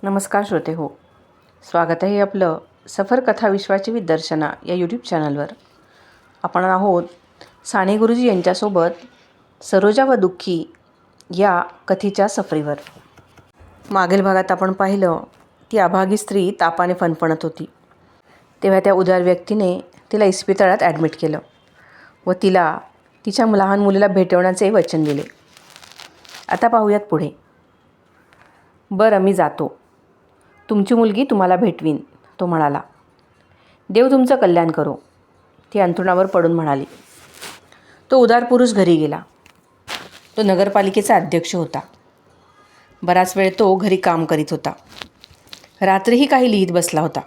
नमस्कार श्रोते हो, स्वागत आहे आपलं सफर कथा विश्वाची विदर्शना या यूट्यूब चॅनलवर. आपण आहोत साने गुरुजी यांच्यासोबत सरोजा व दुःखी या कथेच्या सफरीवर. मागील भागात आपण पाहिलं ती अभागी स्त्री तापाने फणफणत होती. तेव्हा त्या उदार व्यक्तीने तिला इस्पितळात ॲडमिट केलं व तिला तिच्या लहान मुलीला भेटवण्याचे वचन दिले. आता पाहूयात पुढे. बरं, मी जातो. तुमची मुलगी तुम्हाला भेटवीन, तो म्हणाला. देव तुमचं कल्याण करो, ती अंथरुणावर पडून म्हणाली. तो उदार पुरुष घरी गेला. तो नगरपालिकेचा अध्यक्ष होता. बराच वेळ तो घरी काम करीत होता. रात्रीही काही लिहित बसला होता.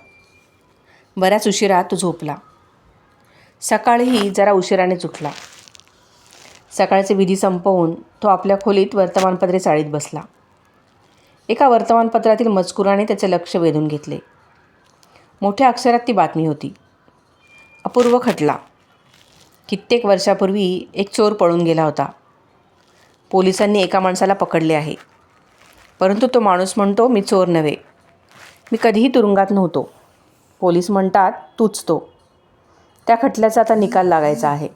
बऱ्याच उशिरा तो झोपला. सकाळीही जरा उशिराने उठला. सकाळचे विधी संपवून तो आपल्या खोलीत वर्तमानपत्रे चाळीत बसला. एका वर्तमानपत्रातील मजकुराने त्याचे लक्ष वेधून घेतले. मोठ्या अक्षरात ती बातमी होती. अपूर्व खटला. कित्येक वर्षापूर्वी एक चोर पळून गेला होता. पोलिसांनी एका माणसाला पकडले आहे. परंतु तो माणूस म्हणतो, मी चोर नव्हे, मी कधीही तुरुंगात नव्हतो. पोलीस म्हणतात, तूच तो. त्या खटल्याचा आता निकाल लागायचा आहे.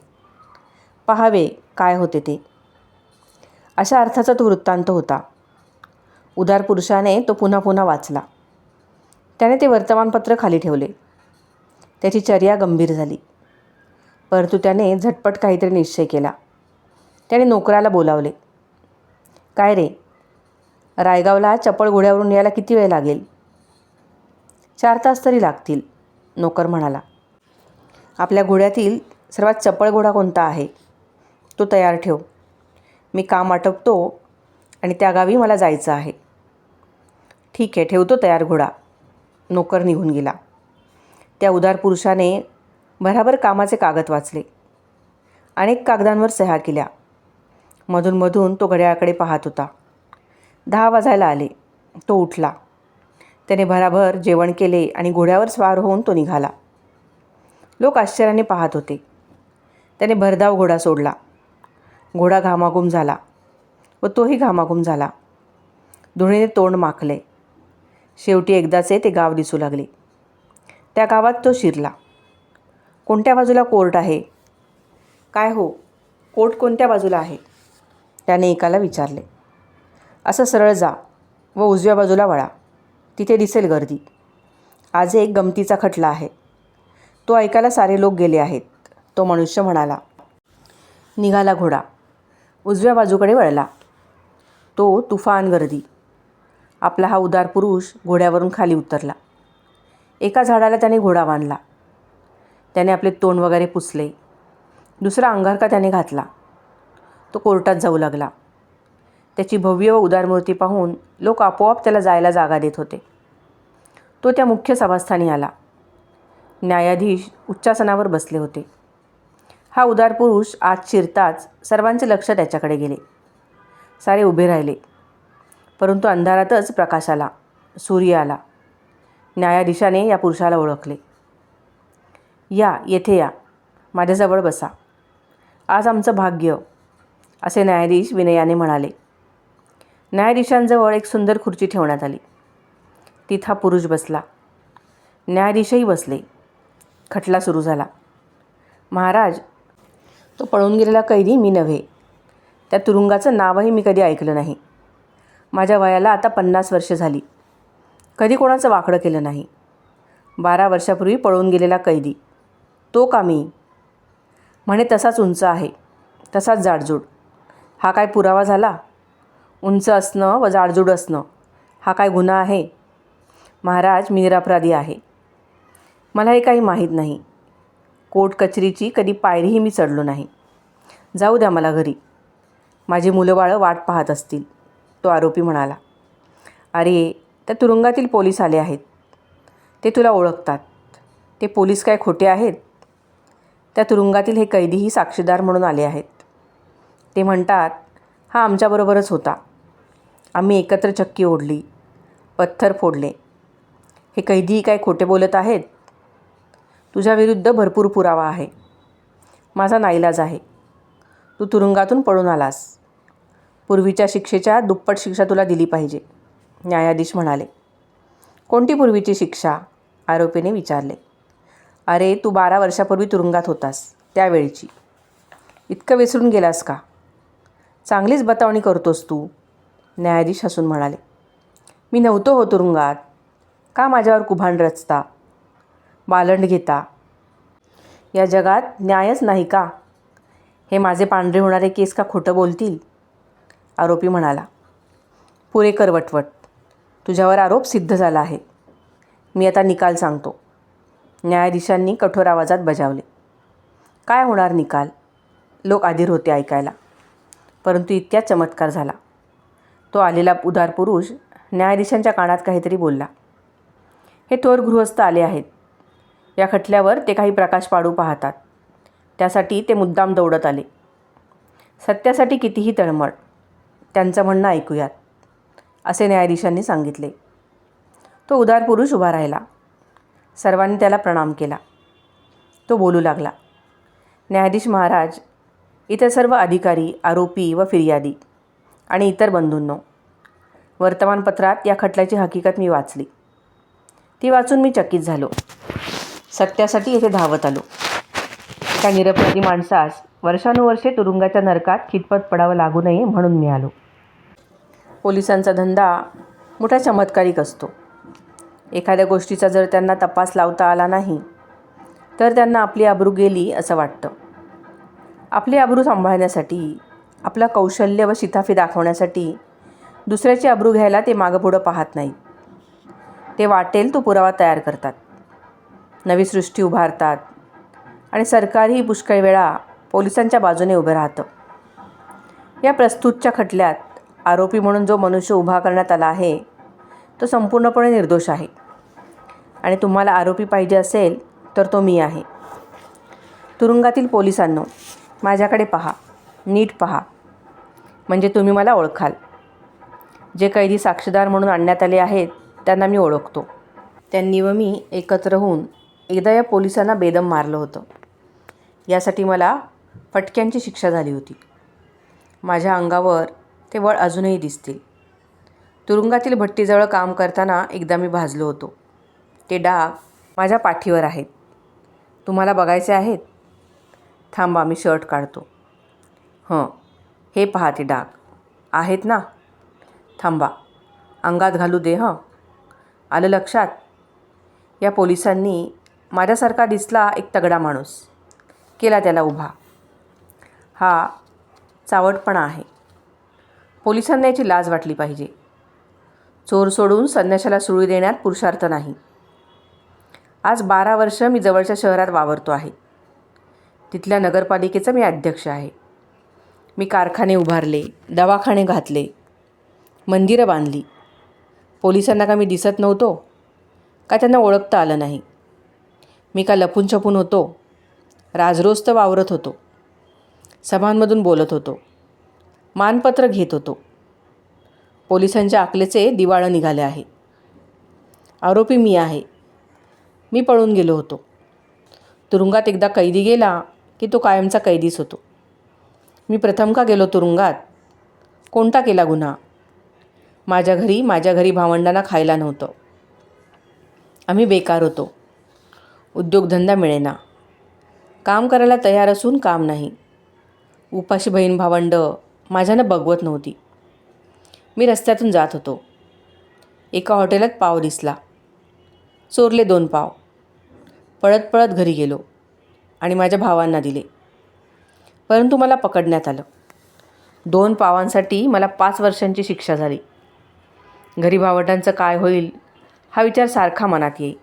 पाहावे काय होते ते. अशा अर्थाचा तो वृत्तांत होता. उदार पुरुषाने तो पुन्हा पुन्हा वाचला. त्याने ते वर्तमानपत्र खाली ठेवले. त्याची चर्या गंभीर झाली. परंतु त्याने झटपट काहीतरी निश्चय केला. त्याने नोकराला बोलावले. काय रे, रायगावला चपळ घोड्यावरून यायला किती वेळ लागेल? 4 तास तरी लागतील, नोकर म्हणाला. आपल्या घोड्यातील सर्वात चपळ घोडा कोणता आहे, तो तयार ठेव. मी काम आटपतो आणि त्या गावी मला जायचं आहे. ठीक आहे, ठेवतो तयार घोडा. नोकर निघून गेला. त्या उदार पुरुषाने भराभर कामाचे कागद वाचले. अनेक कागदांवर सह्या केल्या. मधून तो घड्याळाकडे पाहत होता. 10 वाजायला आले. तो उठला. त्याने भराभर जेवण केले आणि घोड्यावर स्वार होऊन तो निघाला. लोक आश्चर्याने पाहत होते. त्याने भरधाव घोडा सोडला. घोडा घामाघूम झाला व तोही घामाघूम झाला. धुळीने तोंड माखले. शेवटी एकदाचे ते गाव दिसू लागले. त्या गावात तो शिरला. कोणत्या बाजूला कोर्ट आहे? काय हो, कोर्ट कोणत्या बाजूला आहे? त्याने एकाला विचारले. असं सरळ जा व उजव्या बाजूला वळा, तिथे दिसेल गर्दी. आज एक गमतीचा खटला आहे. तो ऐकायला सारे लोक गेले आहेत, तो मनुष्य म्हणाला. निघाला घोडा. उजव्या बाजूकडे वळला. तो तुफान गर्दी. आपला हा उदार पुरुष घोड्यावरून खाली उतरला. एका झाडाला त्याने घोडा बांधला. त्याने आपले तोंड वगैरे पुसले. दुसरा अंगारका त्याने घातला. तो कोर्टात जाऊ लागला. त्याची भव्य व उदार मूर्ती पाहून लोक आपोआप त्याला जायला जागा देत होते. तो त्या मुख्य सभास्थानी आला. न्यायाधीश उच्चासनावर बसले होते. हा उदार पुरुष आत शिरताच सर्वांचे लक्ष त्याच्याकडे गेले. सारे उभे राहिले. परंतु अंधारातच प्रकाश आला. सूर्य आला. न्यायाधीशाने या पुरुषाला ओळखले. या, येथे या, माझ्याजवळ बसा. आज आमचं भाग्य, असे न्यायाधीश विनयाने म्हणाले. न्यायाधीशांजवळ एक सुंदर खुर्ची ठेवण्यात आली. तिथं हा पुरुष बसला. न्यायाधीशही बसले. खटला सुरू झाला. महाराज, तो पळून गेलेला कैदी मी नव्हे. त्या तुरुंगाचं नावही मी कधी ऐकलं नाही. माझ्या वयाला आता 50 वर्ष झाली. कधी कोणाचं वाकडं केलं नाही. 12 वर्षापूर्वी पळून गेलेला कैदी, तो का मी? म्हणे तसाच उंच आहे, तसाच जाडजूड. हा काय पुरावा झाला? उंच असणं व जाडजूड असणं हा काय गुन्हा आहे? महाराज, मी निरपराधी आहे. मला हे काही माहीत नाही. कोर्ट कचेरीची कधी पायरीही मी चढलो नाही. जाऊ द्या मला घरी. माझी मुलं-बाळं वाट पाहत असतील, तो आरोपी म्हणाला. अरे, त्या तुरुंगातील पोलीस आले आहेत. ते तुला ओळखतात. ते पोलीस काय खोटे आहेत? त्या तुरुंगातील हे कैदीही साक्षीदार म्हणून आले आहेत. ते म्हणतात, हा आमच्याबरोबरच होता. आम्ही एकत्र चक्की ओढली, पत्थर फोडले. हे कैदीही काय खोटे बोलत आहेत? तुझ्या विरुद्ध भरपूर पुरावा आहे. माझा नाईलाज आहे. तू तुरुंगातून पळून आलास. पूर्वीच्या शिक्षेच्या दुप्पट शिक्षा तुला दिली पाहिजे, न्यायाधीश म्हणाले. कोणती पूर्वीची शिक्षा? आरोपीने विचारले. अरे, तू 12 वर्षापूर्वी तुरुंगात होतास त्यावेळची. इतकं विसरून गेलास का? चांगलीच बतावणी करतोस तू. न्यायाधीश हसून म्हणाले. मी नव्हतो हो तुरुंगात. का माझ्यावर कुभांड रचता, बालंड घेता? या जगात न्यायच नाही का? हे माझे पांढरे होणारे केस का खोटं बोलतील? आरोपी म्हणाला. पुरे कर वटवट. तुझ्यावर आरोप सिद्ध झाला आहे. मी आता निकाल सांगतो. न्यायाधीशांनी कठोर आवाजात बजावले. काय होणार निकाल? लोक अधीर होते ऐकायला. परंतु इतक्यात चमत्कार झाला. तो आलेला उदार पुरुष न्यायाधीशांच्या कानात काहीतरी बोलला. हे थोर गृहस्थ आले आहेत. या खटल्यावर ते काही प्रकाश पाडू पाहतात. त्यासाठी ते मुद्दाम दौडत आले. सत्यासाठी कितीही तळमळ. त्यांचं म्हणणं ऐकूयात, असे न्यायाधीशांनी सांगितले. तो उदार पुरुष उभा राहिला. सर्वांनी त्याला प्रणाम केला. तो बोलू लागला. न्यायाधीश महाराज, इतर सर्व अधिकारी, आरोपी व फिर्यादी आणि इतर बंधूंनो, वर्तमानपत्रात या खटल्याची हकीकत मी वाचली. ती वाचून मी चकित झालो. सत्यासाठी येथे धावत आलो. एका निरपराधी माणसास वर्षानुवर्षे तुरुंगाच्या नरकात खितपत पडावं लागू नये म्हणून मी आलो. पोलिसांचा धंदा मोठा चमत्कारिक असतो. एखाद्या गोष्टीचा जर त्यांना तपास लावता आला नाही तर त्यांना आपली आबरू गेली असं वाटतं. आपली आबरू सांभाळण्यासाठी, आपलं कौशल्य व शिताफी दाखवण्यासाठी दुसऱ्याची आबरू घ्यायला ते मागंपुढं पाहत नाहीत. ते वाटेल तो पुरावा तयार करतात, नवी सृष्टी उभारतात आणि सरकारही पुष्कळ वेळा पोलिसांच्या बाजूने उभं राहतं. या प्रस्तुतच्या खटल्यात आरोपी म्हणून जो मनुष्य उभा करण्यात आला आहे तो संपूर्णपणे निर्दोष आहे. आणि तुम्हाला आरोपी पाहिजे असेल तर तो मी आहे. तुरुंगातील पोलिसांनो, माझ्याकडे पहा, नीट पहा, म्हणजे तुम्ही मला ओळखाल. जे कैदी साक्षीदार म्हणून आणण्यात आले आहेत त्यांना मी ओळखतो. त्यांनी व मी एकत्र होऊन एकदा या पोलिसांना बेदम मारलं होतं. यासाठी मला फटक्यांची शिक्षा झाली होती. माझ्या अंगावर ते वळ अजूनही दिसतील. तुरुंगातील भट्टीजवळ काम करताना एकदा मी भाजलो होतो. ते डाग माझ्या पाठीवर आहेत. तुम्हाला बघायचे आहेत? थांबा, मी शर्ट काढतो. हे पहा, ते डाग आहेत ना? थांबा, अंगात घालू दे. आलं लक्षात? या पोलिसांनी माझ्यासारखा दिसला एक तगडा माणूस केला त्याला उभा. हा चावटपणा आहे. पोलिसांना याची लाज वाटली पाहिजे. चोर सोडून संन्याशाला सुळी देण्यात पुरुषार्थ नाही. आज 12 वर्ष मी जवळच्या शहरात वावरतो आहे. तिथल्या नगरपालिकेचा मी अध्यक्ष आहे. मी कारखाने उभारले, दवाखाने घातले, मंदिरं बांधली. पोलिसांना का मी दिसत नव्हतो? का त्यांना ओळखता आलं नाही? मी का लपून छपून होतो? राजरोस्त वावरत होतो. सभांमधून बोलत होतो. मानपत्र घेत होतो. पोलिसांच्या अकलेचे दिवाळं निघाले आहे. आरोपी मी आहे. मी पळून गेलो होतो. तुरुंगात एकदा कैदी गेला की तो कायमचा कैदीच होतो. मी प्रथम का गेलो तुरुंगात? कोणता केला गुन्हा? माझ्या घरी भावंडांना खायला नव्हतं. आम्ही बेकार होतो. उद्योगधंदा मिळेना. काम करायला तयार असून काम नाही. उपाशी बहीण भावंड माझ्यानं बघवत नव्हती. मी रस्त्यातून जात होतो. एका हॉटेलात पाव दिसला. चोरले 2 पाव. पळत पळत घरी गेलो आणि माझ्या भावांना दिले. परंतु मला पकडण्यात आलं. 2 पावांसाठी मला 5 वर्षांची शिक्षा झाली. घरी भावंडांचं काय होईल हा विचार सारखा मनात येई.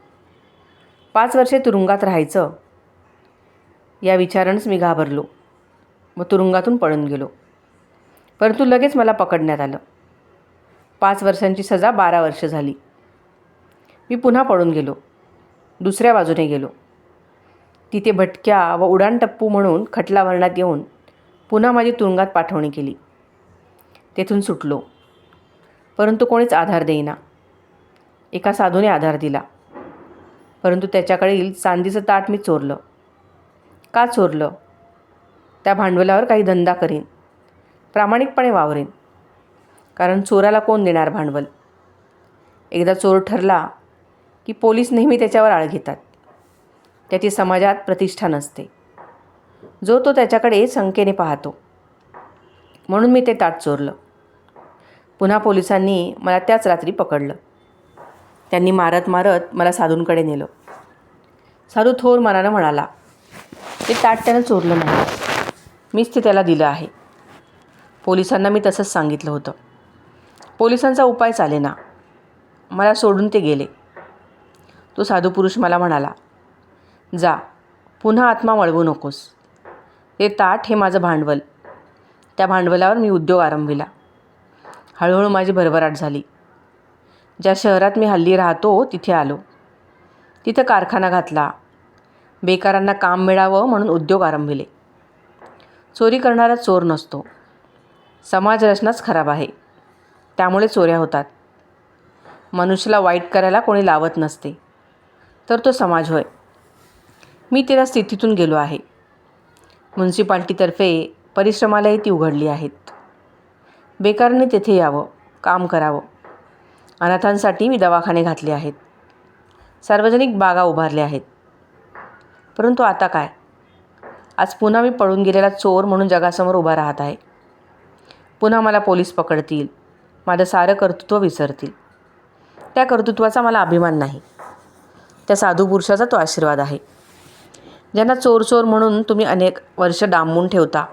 5 वर्षे तुरुंगात राहायचं या विचारानंच मी घाबरलो व तुरुंगातून पळून गेलो. परंतु लगेच मला पकडण्यात आलं. 5 वर्षांची सजा 12 वर्ष झाली. मी पुन्हा पळून गेलो. दुसऱ्या बाजूने गेलो. तिथे भटक्या व उडाणटप्पू म्हणून खटला भरण्यात येऊन पुन्हा माझी तुरुंगात पाठवणी केली. तेथून सुटलो. परंतु कोणीच आधार देईना. एका साधूने आधार दिला. परंतु त्याच्याकडील चांदीचं ताट मी चोरलं. का चोरलं? त्या भांडवलावर काही धंदा करीन, प्रामाणिकपणे वावरेन. कारण चोराला कोण देणार भांडवल? एकदा चोर ठरला की पोलीस नेहमी त्याच्यावर आळ घेतात. त्याची समाजात प्रतिष्ठा नसते. जो तो त्याच्याकडे शंकेने पाहतो. म्हणून मी ते ताट चोरलं. पुन्हा पोलिसांनी मला त्याच रात्री पकडलं. त्यांनी मारत मारत मला साधूंकडे नेलं. साधू थोर मनानं म्हणाला, ते ताट त्यानं चोरलं नाही, मीच ते त्याला दिलं आहे. पोलिसांना मी तसंच सांगितलं होतं. पोलिसांचा उपाय चालेना. मला सोडून ते गेले. तो साधू पुरुष मला म्हणाला, जा, पुन्हा आत्मा वळवू नकोस. ते ताट हे माझं भांडवल. त्या भांडवलावर मी उद्योग आरंभिला. हळूहळू माझी भरभराट झाली. ज्या शहरात मी हल्ली राहतो तिथे आलो. तिथं कारखाना घातला. बेकारांना काम मिळावं म्हणून उद्योग आरंभिले. चोरी करणारा चोर नसतो. समाज रचनाच खराब आहे, त्यामुळे चोऱ्या होतात. मनुष्याला वाईट करायला कोणी लावत नसते, तर तो समाज होय. मी त्या स्थितीतून गेलो आहे. म्युन्सिपाल्टीतर्फे परिश्रमालये ती उघडली आहेत. बेकारांनी तेथे यावं, काम करावं. अनाथांसाठी मी दवाखाने घातले आहेत. सार्वजनिक बागा उभारल्या आहेत. परंतु आता काय? आज पुन्हा मी पळून गेलेला चोर म्हणून जगासमोर उभा राहत आहे. पुन्हा मला पोलीस पकडतील, माझं सारं कर्तृत्व विसरतील. त्या कर्तृत्वाचा मला अभिमान नाही. त्या साधू पुरुषाचा तो आशीर्वाद आहे. ज्यांना चोर चोर म्हणून तुम्ही अनेक वर्ष डांबून ठेवता,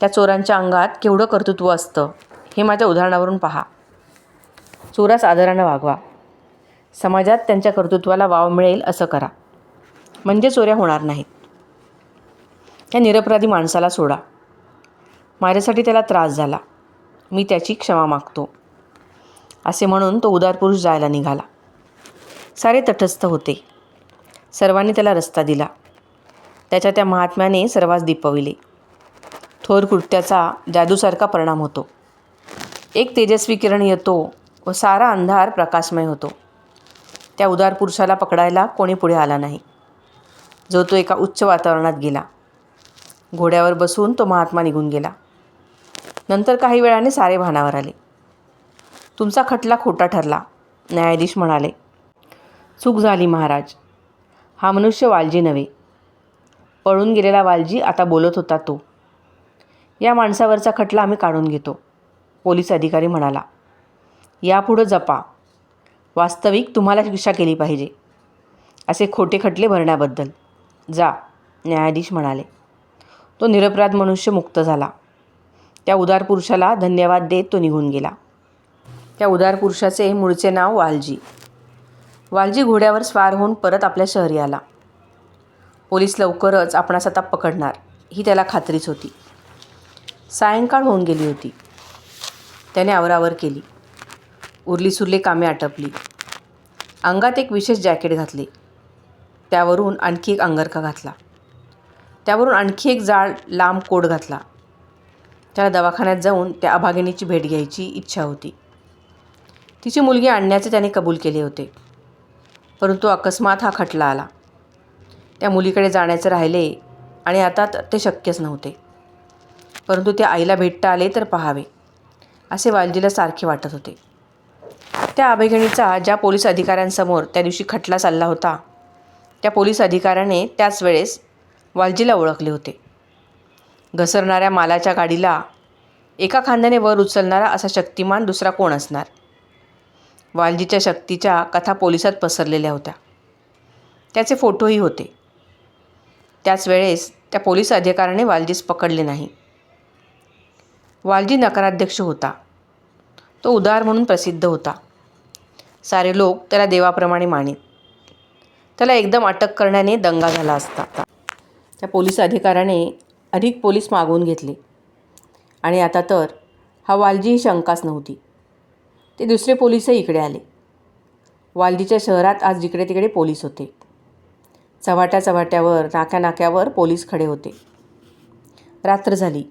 त्या चोरांच्या अंगात केवढं कर्तृत्व असतं हे माझ्या उदाहरणावरून पहा. चोरास आदरानं वागवा. समाजात त्यांच्या कर्तृत्वाला वाव मिळेल असं करा, म्हणजे चोऱ्या होणार नाहीत. त्या निरपराधी माणसाला सोडा. माझ्यासाठी त्याला त्रास झाला, मी त्याची क्षमा मागतो. असे म्हणून तो उदार पुरुष जायला निघाला. सारे तटस्थ होते. सर्वांनी त्याला रस्ता दिला. त्याच्या त्या महात्म्याने सर्वांस दिपविले. थोर कृत्याचा जादूसारखा परिणाम होतो. एक तेजस्वी किरण येतो व सारा अंधार प्रकाशमय होतो. त्या उदार पुरुषाला पकडायला कोणी पुढे आला नाही. जो तो एका उच्च वातावरणात गेला. घोड्यावर बसून तो महात्मा निघून गेला. नंतर काही वेळाने सारे भानावर आले. तुमचा खटला खोटा ठरला, न्यायाधीश म्हणाले. चूक झाली महाराज. हा मनुष्य वालजी नव्हे. पळून गेलेला वालजी आता बोलत होता तो. या माणसावरचा खटला आम्ही काढून घेतो, पोलीस अधिकारी म्हणाला. यापुढं जपा. वास्तविक तुम्हाला शिक्षा केली पाहिजे, असे खोटे खटले भरण्याबद्दल. जा, न्यायाधीश म्हणाले. तो निरपराध मनुष्य मुक्त झाला. त्या उदार पुरुषाला धन्यवाद देत तो निघून गेला. त्या उदार पुरुषाचे मूळचे नाव वालजी. वालजी घोड्यावर स्वार होऊन परत आपल्या शहरी आला. पोलीस लवकरच आपणास आता पकडणार ही त्याला खात्रीच होती. सायंकाळ होऊन गेली होती. त्याने आवरावर केली. उरलीसुरली कामे आटपली. अंगात एक विशेष जॅकेट घातले. त्यावरून आणखी एक अंगरखा घातला. त्यावरून आणखी एक जाड लांब कोट घातला. त्याला दवाखान्यात जाऊन त्या अभागिनीची भेट घ्यायची इच्छा होती. तिची मुलगी आणण्याचे त्याने कबूल केले होते. परंतु अकस्मात हा खटला आला. त्या मुलीकडे जाण्याचे राहिले आणि आता ते शक्यच नव्हते. परंतु त्या आईला भेटता आले तर पाहावे, असे वालजीला सारखे वाटत होते. त्या अभागिनीचा ज्या पोलीस अधिकाऱ्यांसमोर त्या दिवशी खटला चालला होता, त्या पोलीस अधिकाऱ्याने त्याच वेळेस वालजीला ओळखले होते. घसरणाऱ्या मालाच्या गाडीला एका खांद्याने वर उचलणारा असा शक्तिमान दुसरा कोण असणार? वालजीच्या शक्तीच्या कथा पोलिसात पसरलेल्या होत्या. त्याचे फोटोही होते. त्याच वेळेस त्या पोलीस अधिकाऱ्याने वालजीस पकडले नाही. वालजी नकाराध्यक्ष होता. तो उदार म्हणून प्रसिद्ध होता. सारे लोक त्याला देवाप्रमाणे मानित. त्याला एकदम अटक करण्याने दंगा झाला असता. त्या पोलीस अधिकाऱ्याने अधिक पोलीस मागवून घेतले आणि आता तर हा वालजी ही शंकाच नव्हती. ते दुसरे पोलीसही इकडे आले. वालजीच्या शहरात आज जिकडे तिकडे पोलीस होते. चव्हाट्या चव्हाट्यावर, नाक्या नाक्यावर पोलीस खडे होते. रात्र झाली.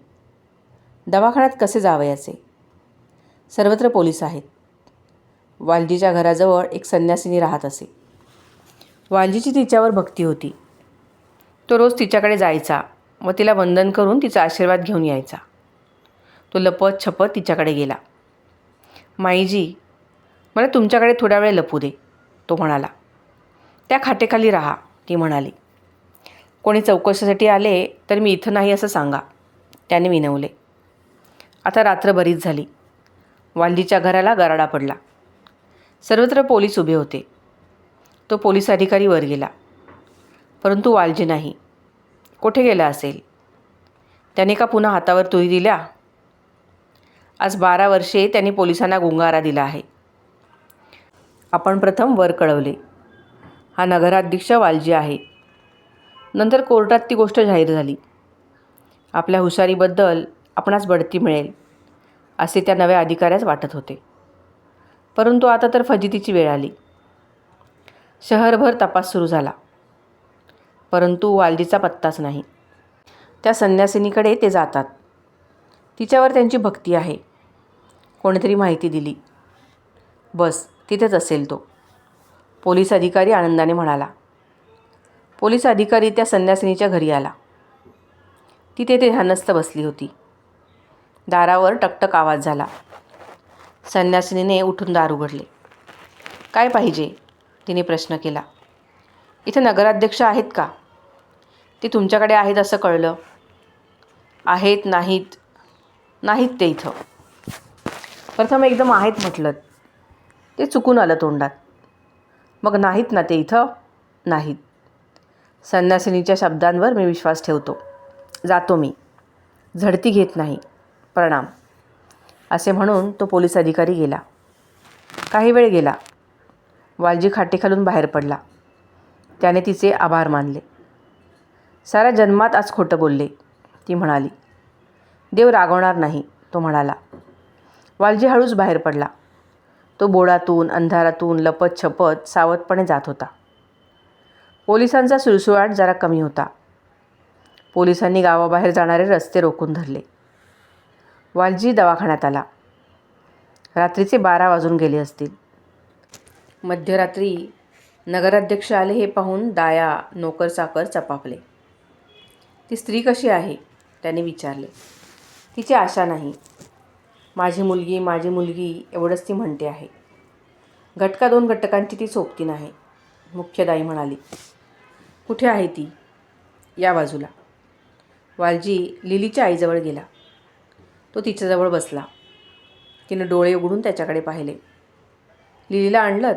दवाखान्यात कसे जावयाचे? सर्वत्र पोलीस आहेत. वालजीच्या घराजवळ एक संन्यासिनी राहत असे. वालजीची तिच्यावर भक्ती होती. तो रोज तिच्याकडे जायचा व तिला वंदन करून तिचा आशीर्वाद घेऊन यायचा. तो लपत छपत तिच्याकडे गेला. माईजी, मला तुमच्याकडे थोडा वेळ लपू दे, तो म्हणाला. त्या खाटेखाली राहा, ती म्हणाली. कोणी चौकशीसाठी आले तर मी इथं नाही असं सांगा, त्याने विनवले. आता रात्र बरीच झाली. वालजीच्या घराला गराडा पडला. सर्वत्र पोलीस उभे होते. तो पोलीस अधिकारी वर गेला, परंतु वालजी नाही. कुठे गेला असेल? त्याने का पुन्हा हातावर तुरी दिल्या? आज 12 वर्षे त्यांनी पोलिसांना गुंगारा दिला आहे. आपण प्रथम वर कळवले, हा नगराध्यक्ष वालजी आहे. नंतर कोर्टात ती गोष्ट जाहीर झाली. आपल्या हुशारीबद्दल आपणास बढती मिळेल असे त्या नव्या अधिकाऱ्यास वाटत होते. परंतु आता तर फजितीची वेळ आली. शहरभर तपास सुरू झाला, परंतु वालजीचा पत्ताच नाही. त्या संन्यासिनीकडे ते जातात. तिच्यावर त्यांची भक्ती आहे. कोणीतरी माहिती दिली. बस तिथेच असेल तो, पोलीस अधिकारी आनंदाने म्हणाला. पोलीस अधिकारी त्या संन्यासिनीच्या घरी आला. ती तेथे ध्यानस्थ बसली होती. दारावर टकटक आवाज झाला. संन्यासिनीने उठून दार उघडले. काय पाहिजे? तिने प्रश्न केला. इथे नगराध्यक्ष आहेत का? ते तुमच्याकडे आहेत असं कळलं. आहेत नाहीत? नाहीत ते इथं. प्रथम एकदम आहेत म्हटलं, ते चुकून आलं तोंडात. मग नाहीत ना ते इथं? नाहीत. संन्यासिनीच्या शब्दांवर मी विश्वास ठेवतो. जातो मी. झडती घेत नाही. प्रणाम. असे म्हणून तो पोलीस अधिकारी गेला. काही वेळ गेला. वालजी खाटेखालून बाहेर पडला. त्याने तिचे आभार मानले. साऱ्या जन्मात आज खोटं बोलले, ती म्हणाली. देव रागवणार नाही, तो म्हणाला. वालजी हळूच बाहेर पडला. तो बोळातून अंधारातून लपत छपत सावधपणे जात होता. पोलिसांचा सुळसुळाट जरा कमी होता. पोलिसांनी गावाबाहेर जाणारे रस्ते रोखून धरले. वालजी दवाखान्यात आला. रात्रीचे 12 वाजून गेले असतील. मध्यरात्री नगराध्यक्ष आले हे पाहून दाया नोकरचाकर चपापले. ती स्त्री कशी आहे? त्याने विचारले. तिची आशा नाही. माझी मुलगी माझी मुलगी एवढंच ती म्हणते आहे. घटका 2 घटकांची ती सोबती नाही, मुख्यदायी म्हणाली. कुठे आहे ती? या बाजूला. वालजी लिलीच्या आईजवळ गेला. तो तिच्याजवळ बसला. तिने डोळे उघडून त्याच्याकडे पाहिले. लिलीला आणलंत?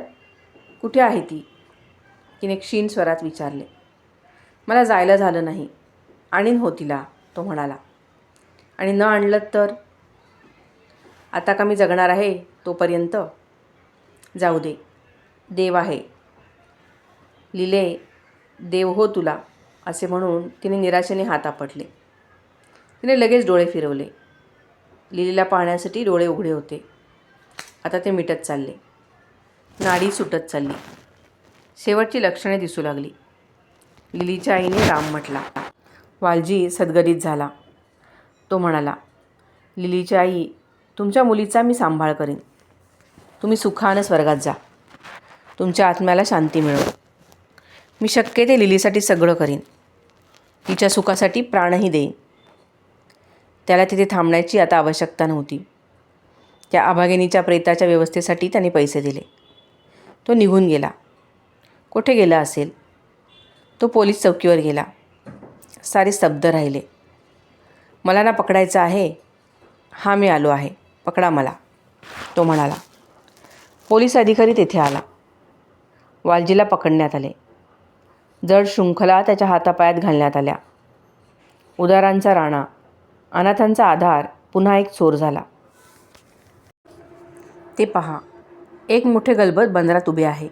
कुठे आहे ती? तिने क्षीण स्वरात विचारले. मला जायला झालं नाही. आणीन हो तिला, तो म्हणाला. आणि न आणलं तर? आता का मी जगणार आहे तोपर्यंत? जाऊ दे, देव आहे. लिले, देव हो तुला, असे म्हणून तिने निराशेने हात आपटले. तिने लगेच डोळे फिरवले. लिलीला पाहण्यासाठी डोळे उघडे होते. आता ते मिटत चालले. नाडी सुटत चालली. शेवटची लक्षणे दिसू लागली. लिलीच्या आईने राम म्हटला. वालजी सद्गदित झाला. तो म्हणाला, लिलीची आई, तुमच्या मुलीचा मी सांभाळ करीन. तुम्ही सुखानं स्वर्गात जा. तुमच्या आत्म्याला शांती मिळो. मी शक्य ते लिलीसाठी सगळं करीन. तिच्या सुखासाठी प्राणही देईन. त्याला तिथे थांबण्याची आता आवश्यकता नव्हती. त्या अभागिनीच्या प्रेताच्या व्यवस्थेसाठी त्याने पैसे दिले. तो निघून गेला. कुठे गेला असेल? तो पोलीस चौकीवर गेला. सारे स्तब्ध राहिले. मला ना पकडायचं आहे? हा मी आलो आहे, पकडा मला, तो म्हणाला. पोलीस अधिकारी तेथे आला. वालजीला पकडण्यात आले. जड शृंखला त्याच्या हातापायात घालण्यात आल्या. उदारांचा राणा, अनाथांचा आधार पुन्हा एक चोर झाला. ते पहा, एक मोठे गलबत बंदरात उभे आहे.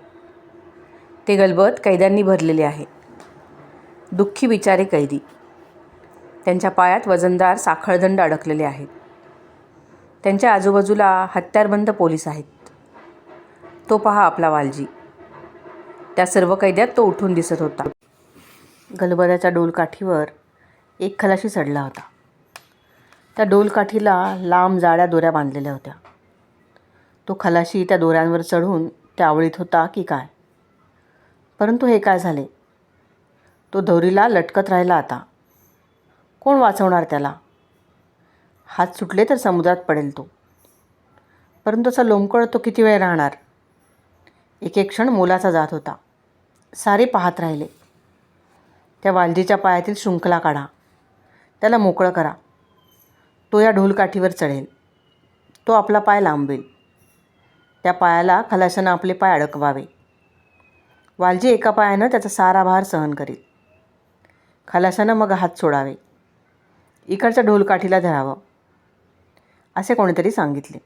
ते गलबत कैद्यांनी भरलेले आहे. दुःखी बिचारे कैदी. त्यांच्या पायात वजनदार साखळदंड अडकलेले आहेत. त्यांच्या आजूबाजूला हत्यारबंद पोलीस आहेत. तो पहा आपला वालजी. त्या सर्व कैद्यात तो उठून दिसत होता. गलबताच्या डोलकाठीवर एक खलाशी चढला होता. त्या डोलकाठीला लांब जाड्या दोऱ्या बांधलेल्या होत्या. तो खलाशी त्या दोऱ्यांवर चढून त्या आवळीत होता की काय? परंतु हे काय झाले? तो दोरीला लटकत राहिला आता. कोण वाचवणार त्याला? हात सुटले तर समुद्रात पडेल तो. परंतु असा लोंबकळत तो किती वेळ राहणार? एक एक क्षण मोलाचा जात होता. सारे पाहत राहिले. त्या वालजीच्या पायातील शृंखला काढा, त्याला मोकळं करा. तो या ढोलकाठीवर चढेल, तो आपला पाय लांबवेल, त्या पायाला खलाशानं आपले पाय अडकवावे. वालजी एका पायानं त्याचा सारा भार सहन करेल. खलाशानं मग हात सोडावे, इकडच्या ढोलकाठीला धरावं असे कोणीतरी सांगितले.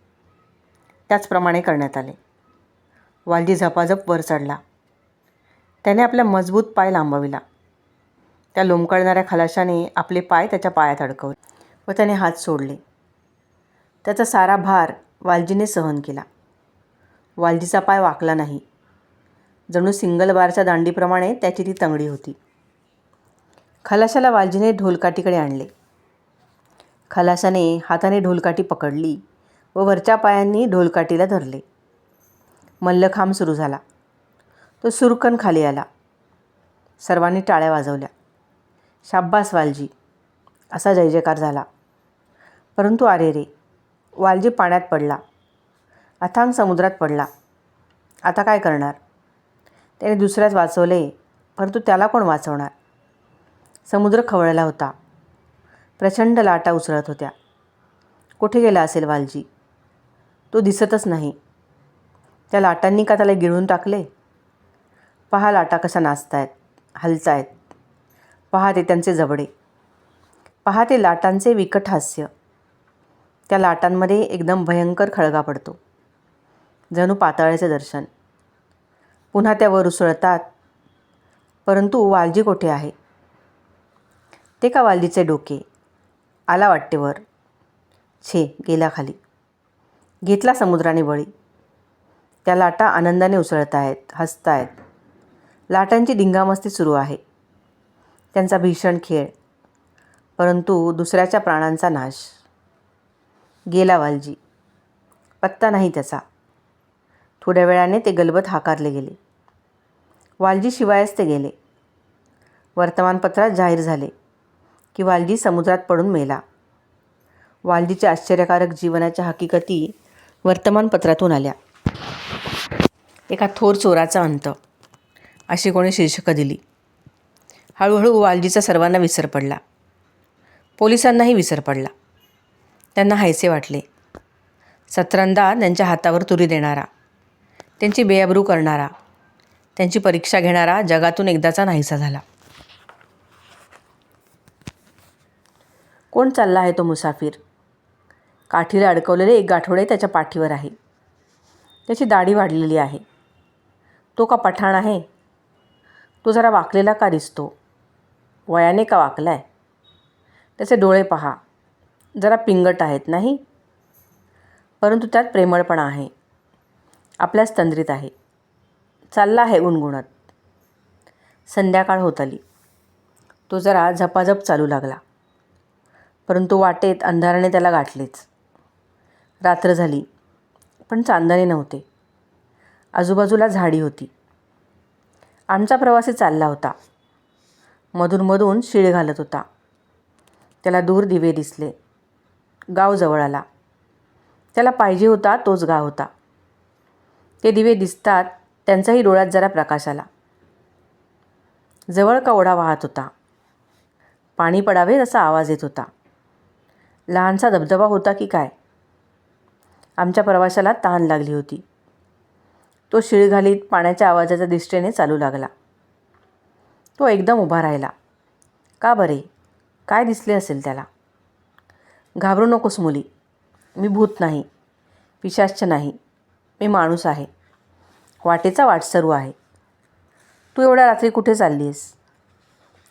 त्याचप्रमाणे करण्यात आले. वालजी झपाझप वर चढला. त्याने आपला मजबूत पाय लांबविला. त्या लोंबकळणाऱ्या खलाशाने आपले पाय त्याच्या पायात अडकवले व त्याने हात सोडले. त्याचा सारा भार वालजीने सहन केला. वालजीचा पाय वाकला नाही. जणू सिंगल बारच्या दांडीप्रमाणे त्याची ती तंगडी होती. खलाशाला वालजीने ढोलकाठीकडे आणले. खलाशाने हाताने ढोलकाठी पकडली व वरच्या पायांनी ढोलकाठीला धरले. मल्लखांब सुरू झाला. तो सुरकन खाली आला. सर्वांनी टाळ्या वाजवल्या. शाब्बास वालजी असा जय जयकार झाला. परंतु अरे रे, वालजी पाण्यात पडला, अथांग समुद्रात पडला. आता काय करणार? त्याने दुसऱ्याच वाचवले, परंतु त्याला कोण वाचवणार? समुद्र खवळला होता. प्रचंड लाटा उसळत होत्या. कुठे गेला असेल वालजी? तो दिसतच नाही. त्या लाटांनी का त्याला गिळून टाकले? पहा लाटा कशा नाचतायत, हलतायत. पहा ते त्यांचे जबडे. पहा ते लाटांचे विकट हास्य. त्या लाटांमध्ये एकदम भयंकर खळगा पडतो, जणू पाताळाचे दर्शन. पुन्हा त्या वर उसळतात. परंतु वालजी कोठे आहे? ते का वालजीचे डोके? आला वाटते वर. छे, गेला खाली. घेतला समुद्राने बळी. त्या लाटा आनंदाने उसळत आहेत, हसतायत. लाटांची धिंगामस्ती सुरू आहे, त्यांचा भीषण खेळ. परंतु दुसऱ्याच्या प्राणांचा नाश. गेला वालजी. पत्ता नाही त्याचा. थोड्या वेळाने ते गलबत हाकारले गेले. वालजी शिवायच ते गेले. वर्तमानपत्रात जाहीर झाले की वालजी समुद्रात पडून मेला. वालजीच्या आश्चर्यकारक जीवनाच्या हकीकती वर्तमानपत्रातून आल्या. एका थोर चोराचा अंत अशी कोणी शीर्षकं दिली. हळूहळू वालजीचा सर्वांना विसर पडला. पोलिसांनाही विसर पडला. त्यांना हायसे वाटले. सतरंदा त्यांच्या हातावर तुरी देणारा, त्यांची बेअब्रू करणारा, त्यांची परीक्षा घेणारा जगातून एकदाचा नाहीसा झाला. कोण चालला आहे तो मुसाफिर? काठीला अडकवलेले एक गाठोडे त्याच्या पाठीवर आहे. त्याची दाढी वाढलेली आहे. तो का पठाण आहे? तो जरा वाकलेला का दिसतो? वयाने का वाकलाय? त्याचे डोळे पहा, जरा पिंगट आहेत नाही? परंतु त्यात प्रेमळपणा आहे. आपल्याच तंद्रीत आहे. चालला आहे गुणगुणत. संध्याकाळ होत आली. तो जरा झपाझप चालू लागला. परंतु वाटेत अंधाराने त्याला गाठलेच. रात्र झाली, पण चांदणे नव्हते. आजूबाजूला झाडी होती. आमचा प्रवासी चालला होता. मधून मधून शीळ घालत होता. त्याला दूर दिवे दिसले. गाव जवळ आला. त्याला पाहिजे होता तोच गाव होता. ते दिवे दिसतात त्यांचाही डोळ्यात जरा प्रकाश आला. जवळ का ओढा वाहत होता. पाणी पडावे असा आवाज येत होता. लहानसा धबधबा होता की काय? आमच्या प्रवाशाला तहान लागली होती. तो शीळ घालीत पाण्याच्या आवाजाच्या दिशेने चालू लागला. तो एकदम उभा राहिला. का बरे? काय दिसले असेल त्याला? घाबरू नकोस मुली, मी भूत नाही, पिशाच्च नाही, मी माणूस आहे. वाटेचा वाटसरू आहे. तू एवढ्या रात्री कुठे चाललीस?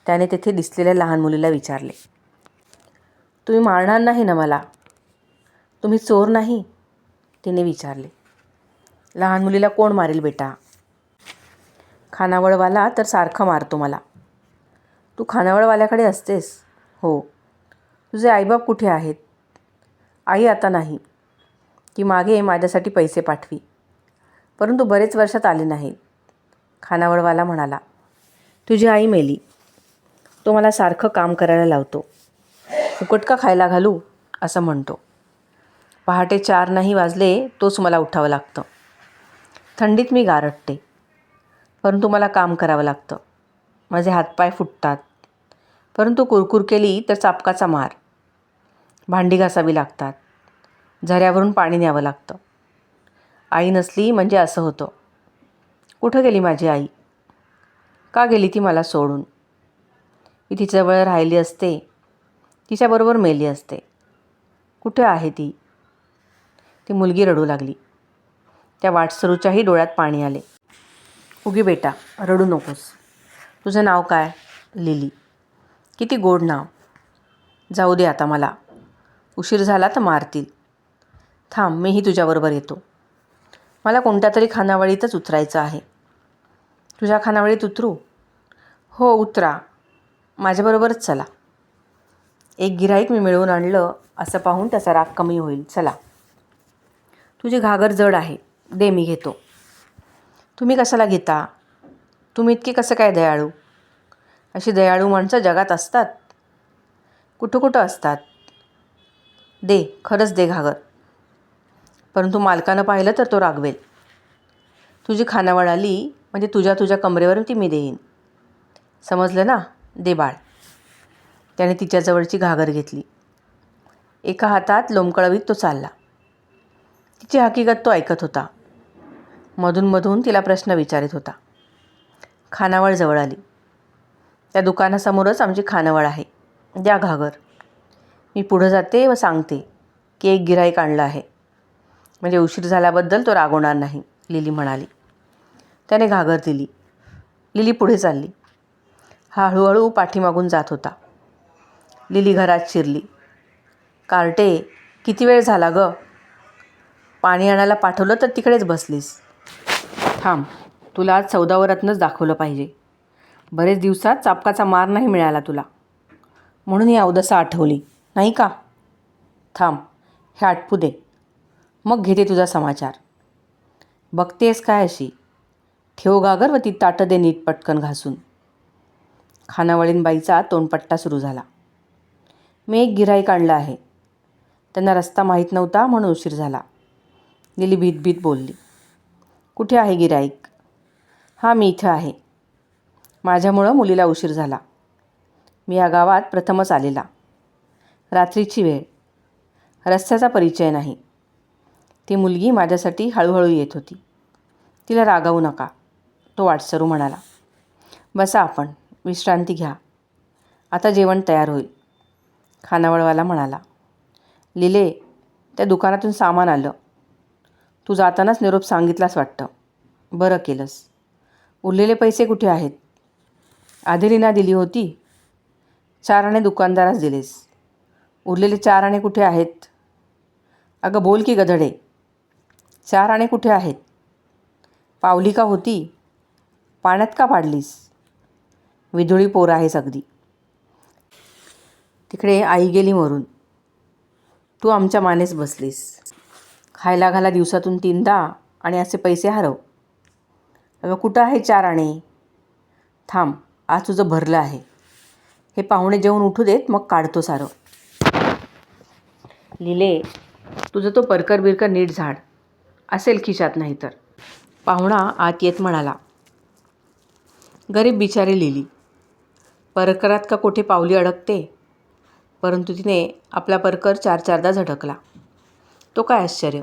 त्याने तेथे दिसलेल्या लहान मुलीला विचारले. तुम्ही मारणार नाही ना मला? तुम्ही चोर नाही? तिने विचारले. लहान मुलीला कोण मारेल बेटा? खानावळवाला तर सारखं मारतो मला. तू खानावळवाल्याकडे असतेस? हो. तुझे आईबाप कुठे आहेत? आई आता नाही. ती मागे माझ्यासाठी पैसे पाठवी, परंतु बरेच वर्षात आले नाहीत. खानावळवाला म्हणाला. तुझी आई मेली. तो मला सारखं काम करायला लावतो. फुकट का खायला घालू असं म्हणतो. पहाटे 4 नाही वाजले तोच मला उठावं लागतं. थंडीत मी गारटते. परंतु मला काम करावं लागतं. माझे हातपाय फुटतात. परंतु कुरकुर केली तर चापकाचा मार. भांडी घासावी लागतात. झऱ्यावरून पाणी न्यावं लागतं. आई नसली म्हणजे असं होतं. कुठं गेली माझी आई? का गेली ती मला सोडून? मी तिच्याजवळ राहिली असते, तिच्याबरोबर मेली असते. कुठे आहे ती? ती मुलगी रडू लागली. त्या वाटसरूच्याही डोळ्यात पाणी आले. उगी बेटा, रडू नकोस. तुझं नाव काय? लिली. किती गोड नाव. जाऊ दे आता मला. उशीर झाला तर मारतील. थांब, मीही तुझ्याबरोबर येतो. मला कोणत्या तरी खानावळीतच उतरायचं आहे. तुझ्या खानावळीत उतरू? हो, उतरा. माझ्याबरोबरच चला. एक गिऱ्हाईक मी मिळवून आणलं असं पाहून त्याचा राग कमी होईल. चला. तुझी घागर जड आहे. दे, मी घेतो. तुम्ही कशाला घेता? तुम्ही इतकी कसं काय दयाळू? अशी दयाळू माणसं जगात असतात? कुठं कुठं असतात. दे, खरंच दे घागर. परंतु मालकानं पाहिलं तर तो रागवेल. तुझी खानावळ आली म्हणजे तुझ्या कमरेवर ती मी देईन. समजलं ना? दे बाळ. त्याने तिच्याजवळची घागर घेतली. एका हातात लोंबकळवीत तो चालला. तिची हकीकत तो ऐकत होता. मधून तिला प्रश्न विचारित होता. खानावळ जवळ आली. त्या दुकानासमोरच आमची खानावळ आहे. द्या घागर. मी पुढं जाते व सांगते की एक गिऱ्हाईक आणलं आहे. म्हणजे उशीर झाल्याबद्दल तो रागवणार नाही, लिली म्हणाली. त्याने घागर दिली. लिली पुढे चालली. हा हळूहळू पाठीमागून जात होता. लिली घरात शिरली. कार्टे, किती वेळ झाला गं? पाणी आणायला पाठवलं तर तिकडेच बसलीस. थांब, तुला आज 14वं रत्नच दाखवलं पाहिजे. बरेच दिवसात चापकाचा मार नाही मिळाला तुला, म्हणून ही अवदसा आठवली नाही का? थांब, हे आटपू दे, मग घेते तुझा समाचार. बघतेस काय अशी? ठेव घागर व ती ताटं दे नीट पटकन घासून. खानावळीनबाईचा तोंडपट्टा सुरू झाला. मी एक गिऱ्हाईक आणलं आहे. त्यांना रस्ता माहीत नव्हता म्हणून उशीर झाला. लिली भीत बोलली. कुठे आहे गिऱ्हाईक? हां, मी इथं आहे. माझ्यामुळं मुलीला उशीर झाला. मी या गावात प्रथमच आलेला. रात्रीची वेळ. रस्त्याचा परिचय नाही. ती मुलगी माझ्यासाठी हळूहळू येत होती. तिला रागावू नका, तो वाटसरू म्हणाला. बसा आपण, विश्रांती घ्या. आता जेवण तयार होईल. खानावळवाला म्हणाला. लिले, त्या दुकानातून सामान आलं. तू जातानाच निरोप सांगितलास वाटतं. बरं केलंस. उरलेले पैसे कुठे आहेत? आधेलीना दिली होती. 4 आणे दुकानदारास दिलेस. उरलेले 4 आणे कुठे आहेत? अगं बोल की गधडे. 4 आणे कुठे आहेत? पावली का होती? पाण्यात का पाडलीस? विधुळी पोर आहेस अगदी. तिकडे आई गेली मरून. तू आमच्या मानेस बसलीस. खायला घाला दिवसातून 3दा आणि असे पैसे हरव. अगं कुठं आहे 4 आणे? थांब, आज तुझं भरलं आहे. हे पाहुणे जेवून उठू देत, मग काढतो सारं. लिले, तुझं तो परकर बिरकर नीट झाड. असेल खिशात नाही तर. पाहुणा आत येत म्हणाला. गरीब बिचारी लिली. परकरात का कोठे पावली अडकते. परंतु तिने आपला परकर 4-4दा झटकला. तो काय आश्चर्य.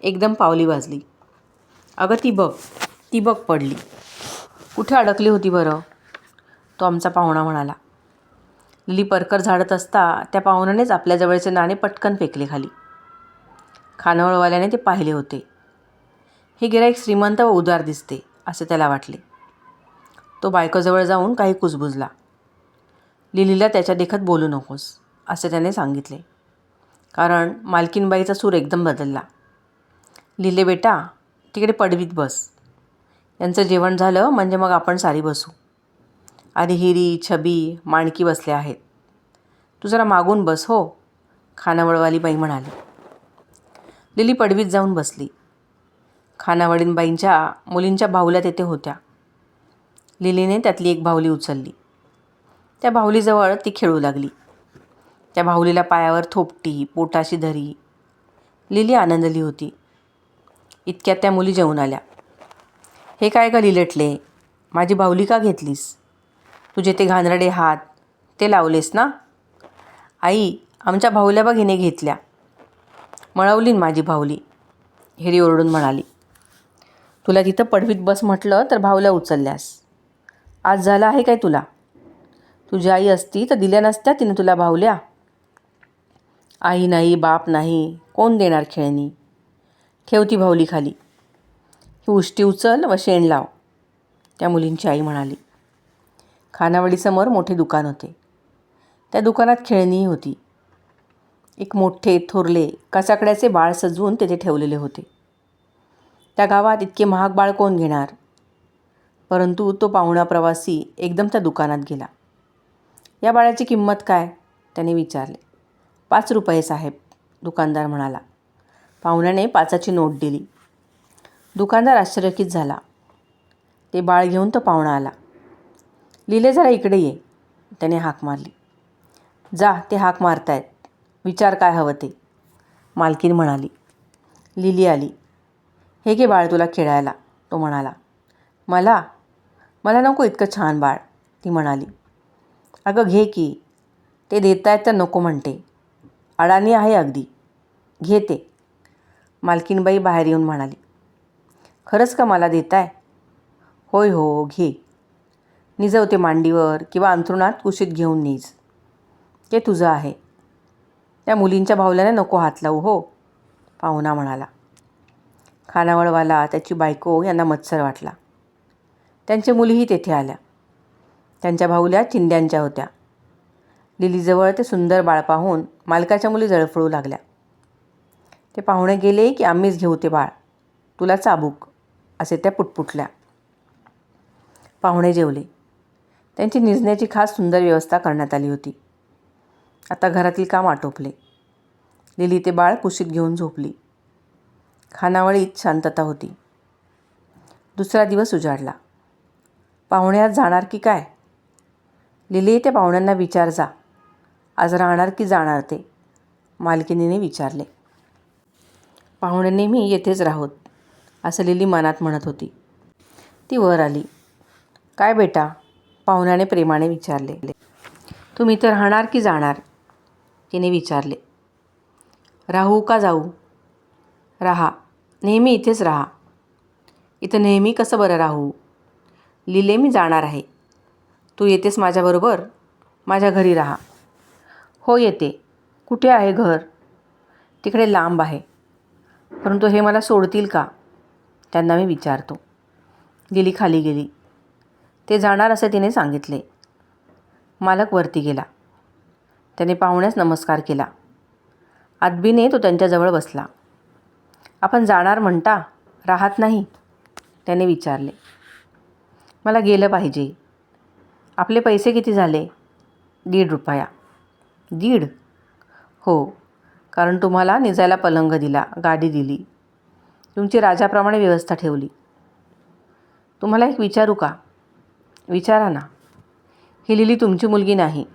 एकदम पावली वाजली. अगं ती बघ पडली. कुठे अडकली होती बरं? तो आमचा पाहुणा म्हणाला. लिली परकर झाडत असता त्या पाहुण्यानेच आपल्याजवळचे नाणे पटकन फेकले खाली. खानावळवाल्याने ते पाहिले होते. हे गिऱ्हाईक श्रीमंत व उदार दिसते असे त्याला वाटले. तो बायकोजवळ जाऊन काही कुजबुजला. लिलीला त्याच्या देखत बोलू नकोस असे त्याने सांगितले. कारण मालकीनबाईचा सूर एकदम बदलला. लिले बेटा, तिकडे पडवीत बस. यांचं जेवण झालं म्हणजे मग आपण सारी बसू. आधी हिरी, छबी, माणकी बसले आहेत. तू जरा मागून बस हो, खानावळवाली बाई म्हणाली. लिली पडवीत जाऊन बसली. खानावळीनबाईंच्या मुलींच्या बाहुल्या तेथे होत्या. लिलीने त्यातली एक बाहुली उचलली. त्या बाहुलीजवळ ती खेळू लागली. त्या बाहुलीला पायावर थोपटी, पोटाशी धरी. लिली आनंदली होती. इतक्यात त्या मुली जेवून आल्या. हे काय का लिलटले, माझी बाहुली का घेतलीस? तुझे ते घाणेरडे हात ते लावलेस ना? आई, आमच्या बाहुल्या बघ हिने घेतल्या. मळवलीन माझी बाहुली, हिरी ओरडून म्हणाली. तुला तिथं पडवीत बस म्हटलं तर बाहुल्या उचलल्यास. आज झालं आहे काय तुला? तुझी आई असती तर दिल्या नसत्या तिने तुला बाहुल्या? आई नाही, बाप नाही, कोण देणार खेळणी? ठेव ती बाहुली खाली. ही उष्टी उचल व शेण लाव, त्या मुलींची आई म्हणाली. खानावळीसमोर मोठे दुकान होते. त्या दुकानात खेळणीही होती. एक मोठे थोरले कचाकड्याचे बाळ सजवून तेथे ठेवलेले होते. त्या गावात इतके महाग बाळ कोण घेणार? परंतु तो पाहुणा प्रवासी एकदम त्या दुकानात गेला. या बाळाची किंमत काय? त्याने विचारले. 5 रुपये साहेब, दुकानदार म्हणाला. पाहुण्याने 5ची नोट दिली. दुकानदार आश्चर्यचकित झाला. ते बाळ घेऊन तो पाहुणा आला. लिले, जरा इकडे ये, त्याने हाक मारली. जा, ते हाक मारतायत, विचार काय हवं ते, मालकीन म्हणाली. लिली आली. हे घे बाळ तुला खेळायला, तो म्हणाला. मला मला नको इतकं छान बाळ, ती म्हणाली. अगं घे की, ते देतायत तर नको म्हणते, अडाणी आहे अगदी, घे ते, मालकीनबाई बाहेर येऊन म्हणाली. खरंच का मला देताय? होय हो, घे. निजवते मांडीवर किंवा अंथरुणात कुशीत घेऊन निज, ते तुझं आहे. त्या मुलींच्या बाहुल्याने नको हात लावू हो, पाहुणा म्हणाला. खानावळवाला, त्याची बायको यांना मत्सर वाटला. त्यांच्या मुलीही तेथे आल्या. त्यांच्या बाहुल्या चिंध्यांच्या होत्या. लिलीजवळ ते सुंदर बाळ पाहून मालकाच्या मुली जळफळू लागल्या. ते पाहुणे गेले की आम्हीच घेऊ ते बाळ, तुला चाबूक, असे त्या पुटपुटल्या. पाहुणे जेवले. त्यांची निजण्याची खास सुंदर व्यवस्था करण्यात आली होती. आता घरातील काम आटोपले. लिली ते बाळ कुशीत घेऊन झोपली. खानावळीत शांतता होती. दुसरा दिवस उजाडला. पाहुणे आज जाणार की काय? लिली, त्या पाहुण्यांना विचार जा, आज राहणार की जाणार ते, मालकिनीने विचारले. पाहुणे नेहमी येथेच राहोत, असं लिली मनात म्हणत होती. ती वर आली. काय बेटा, पाहुण्याने प्रेमाने विचारले. तुम्ही इथं राहणार की जाणार, तिने विचारले. राहू का जाऊ? राहा, नेहमी इथेच राहा. इथं नेहमी कसं बरं राहू? लिले, मी जाणार आहे. तू येतेस माझ्याबरोबर? माझ्या घरी राहा. हो येते. कुठे आहे घर? तिकडे लांब आहे. परंतु हे मला सोडतील का? त्यांना मी विचारतो. लिली खाली गेली. ते जाणार असे तिने सांगितले. मालक वरती गेला. त्याने पाहुण्यास नमस्कार केला. आदबीने तो त्यांच्याजवळ बसला. आपण जाणार म्हणता, राहत नाही, त्याने विचारले. मला गेलं पाहिजे. आपले पैसे किती झाले? 1.5 रुपया. 1.5? हो, कारण तुम्हाला निजायला पलंग दिला, गादी दिली, तुमची राजाप्रमाणे व्यवस्था ठेवली. तुम्हाला एक विचारू का? विचारा ना. ही लिली तुमची मुलगी नाही,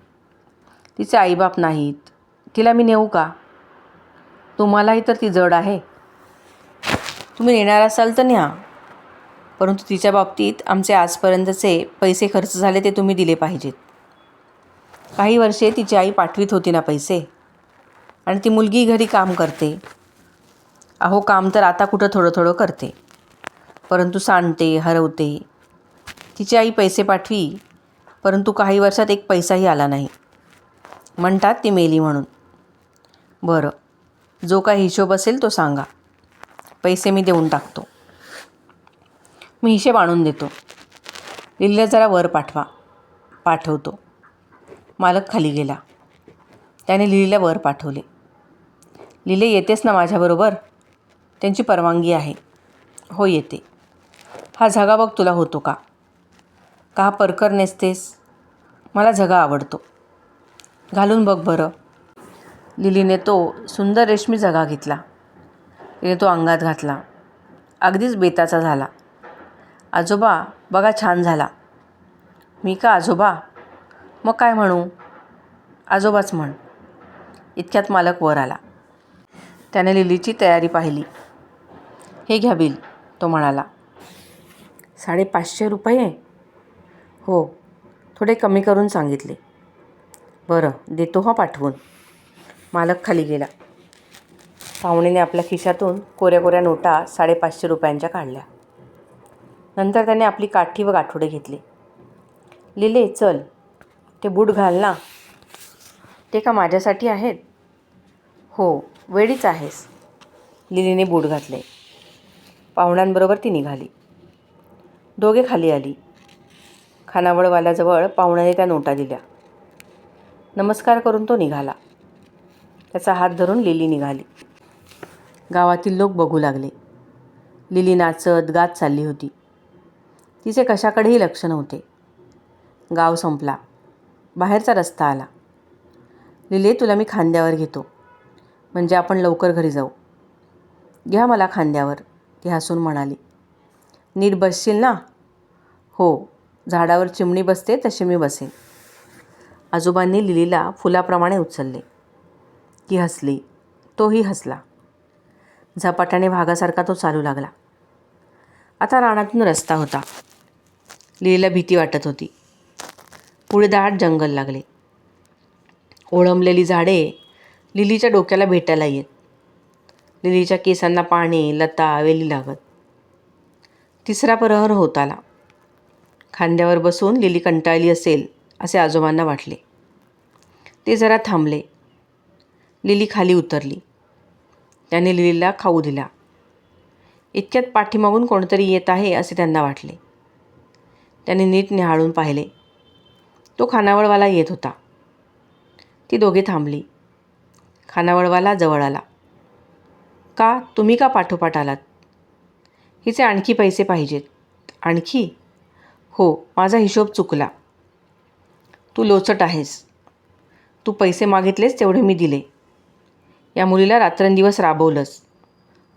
तिचे आईबाप नाहीत, तिला मी नेऊ का? तुम्हालाही तर ती जड आहे. तुम्ही नेणार असाल तर न्या, परंतु तिच्या बाबतीत आमचे आजपर्यंतचे पैसे खर्च झाले ते तुम्ही दिले पाहिजेत. काही वर्षे तिची आई पाठवीत होती ना पैसे, आणि ती मुलगी घरी काम करते. अहो, काम तर आता कुठं थोडं थोडं करते, परंतु सांडते, हरवते. तिची आई पैसे पाठवी, परंतु काही वर्षात एक पैसाही आला नाही. म्हणतात ती मेली म्हणून. बरं, जो काही हिशोब असेल तो सांगा, पैसे मी देऊन टाकतो. मी हिशेब आणून देतो. लिलीला जरा वर पाठवा. पाठवतो. मालक खाली गेला. त्याने लिलीला वर पाठवले. लिले, येतेस ना माझ्याबरोबर? त्यांची परवानगी आहे. हो येते. हा झगा बघ तुला होतो का? का परकर नेसतेस? मला झगा आवडतो. घालून बघ बरं. लिलीने तो सुंदर रेशमी झगा घेतला. तिने तो अंगात घातला. अगदीच बेताचा झाला. आजोबा बघा, छान झाला. मी का आजोबा? मग काय म्हणू? आजोबाच म्हण. इतक्यात मालक वर आला. त्याने लिलीची तयारी पाहिली. हे घ्या बिल, तो म्हणाला. ₹550? हो, थोडे कमी करून सांगितले. बरं, देतो हा पाठवून. मालक खाली गेला. पाहुणेने आपल्या खिशातून कोऱ्या कोऱ्या नोटा ₹550 काढल्या. नंतर त्याने आपली काठी व गाठोडे घेतले. लिले, चल, ते बूट घाल ना. ते का माझ्यासाठी आहेत? हो, वेडीच आहेस. लिलीने बूट घातले. पाहुण्यांबरोबर ती निघाली. दोघे खाली आली. खानावळवाल्याजवळ पाहुण्याने त्या नोटा दिल्या. नमस्कार करून तो निघाला. त्याचा हात धरून लिली निघाली. गावातील लोक बघू लागले. लिली नाचत गात चालली होती. तिचे कशाकडेही लक्ष नव्हते. गाव संपला. बाहेरचा रस्ता आला. लिले, तुला मी खांद्यावर घेतो, म्हणजे आपण लवकर घरी जाऊ. घ्या मला खांद्यावर, ती हसून म्हणाली. नीट बसशील ना? हो, झाडावर चिमणी बसते तशी मी बसेन. आजोबांनी लिलीला फुलाप्रमाणे उचलले. ती हसली. तोही हसला. झपाट्याने वाघासारखा तो चालू लागला. आता रानातून रस्ता होता. लिलीला भीती वाटत होती. पुढे दाट जंगल लागले. ओळंबलेली झाडे लिलीच्या डोक्याला भेटायला येत. लिलीच्या केसांना पाने, लता, वेली लागत. तिसरा प्रहर होत आला. खांद्यावर बसून लिली कंटाळली असेल असे आजोबांना वाटले. ते जरा थांबले. लिली खाली उतरली. त्याने लिलीला खाऊ दिला. इतक्यात पाठीमागून कोणतरी येत आहे असे त्यांना वाटले. त्यांनी नीट निहाळून पाहिले. तो खानावळवाला येत होता. ती दोघे थांबली. खानावळवाला जवळ आला. का, तुम्ही का पाठोपाठ आलात? हिचे आणखी पैसे पाहिजेत. आणखी? हो, माझा हिशोब चुकला. तू लोचट आहेस. तू पैसे मागितलेस तेवढे मी दिले. या मुलीला रात्रंदिवस राबवलंस.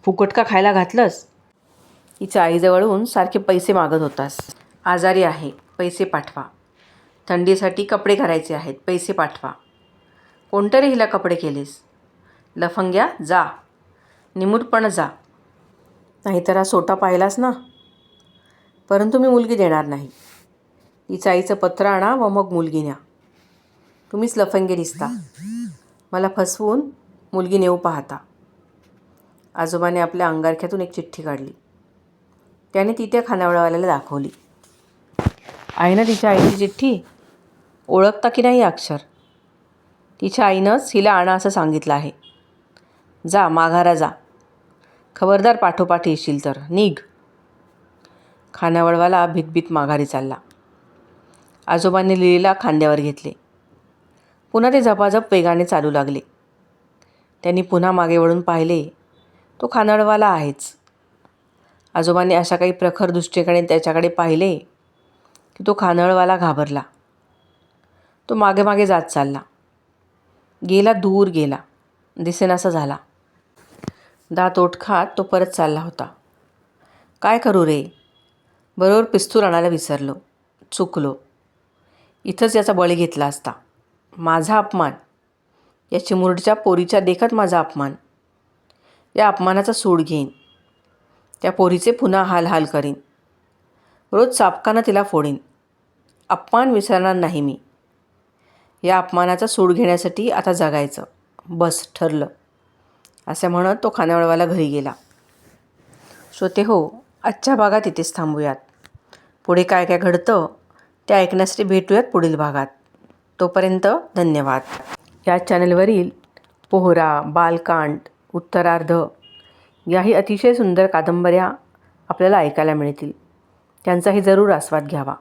फुकट का खायला घातलंस? हिच्या आईजवळून सारखे पैसे मागत होतास. आजारी आहे, पैसे पाठवा. थंडीसाठी कपडे घालायचे आहेत, पैसे पाठवा. कोणतरी हिला कपडे केलेस. लफंग्या, जा, निमूटपणे जा. नाहीतर हा सोटा पाहिलास ना. परंतु मी मुलगी देणार नाही. हिच्या आईचं पत्र आणा व मग मुलगी न्या. तुम्हीच लफंगे दिसता. मला फसवून मुलगी नेऊ पाहता. आजोबाने आपल्या अंगारख्यातून एक चिठ्ठी काढली. त्याने ती त्या खानावळवाल्याला दाखवली. आहे ना तिच्या आईची चिठ्ठी? ओळखता की नाही अक्षर? तिच्या आईनंच हिला आणा असं सांगितलं आहे. जा, माघारा जा. खबरदार पाठोपाठ येशील तर निघ. खानावळवाला भीतभीत माघारी चालला. आजोबांनी लिलीला खांद्यावर घेतले. पुन्हा ते झपाझप वेगाने चालू लागले. त्यांनी पुन्हा मागे वळून पाहिले. तो खानावळवाला आहेच. आजोबांनी अशा काही प्रखर दृष्टीने त्याच्याकडे पाहिले की तो खानावळवाला घाबरला. तो मागे मागे जात चालला. गेला, दूर गेला, दिसेनासा झाला. दात ओठ खात तो परत चालला होता. काय करू रे? बरोबर पिस्तूल आणायला विसरलो. चुकलो. इथंच याचा बळी घेतला असता. माझा अपमान. या चिमुरडीच्या पोरीच्या देखत माझा अपमान. या अपमानाचा सूड घेईन. त्या पोरीचे पुन्हा हाल हाल करीन. रोज चापकानं तिला फोडीन. अपमान विसरणार नाही मी. या अपमानाचा सूड घेण्यासाठी आता जगायचं. बस, ठरलं. असं म्हणत तो खानावळवाला घरी गेला. श्रोतेहो, आजच्या भागात इथेच थांबूयात. पुढे काय काय घडतं ते ऐकण्यासाठी भेटूयात पुढील भागात. तोपर्यंत धन्यवाद. या चॅनलवरील पोहरा, बालकांड, उत्तरार्ध याही अतिशय सुंदर कादंबऱ्या आपल्याला ऐकायला मिळतील. त्यांचाही जरूर आस्वाद घ्यावा.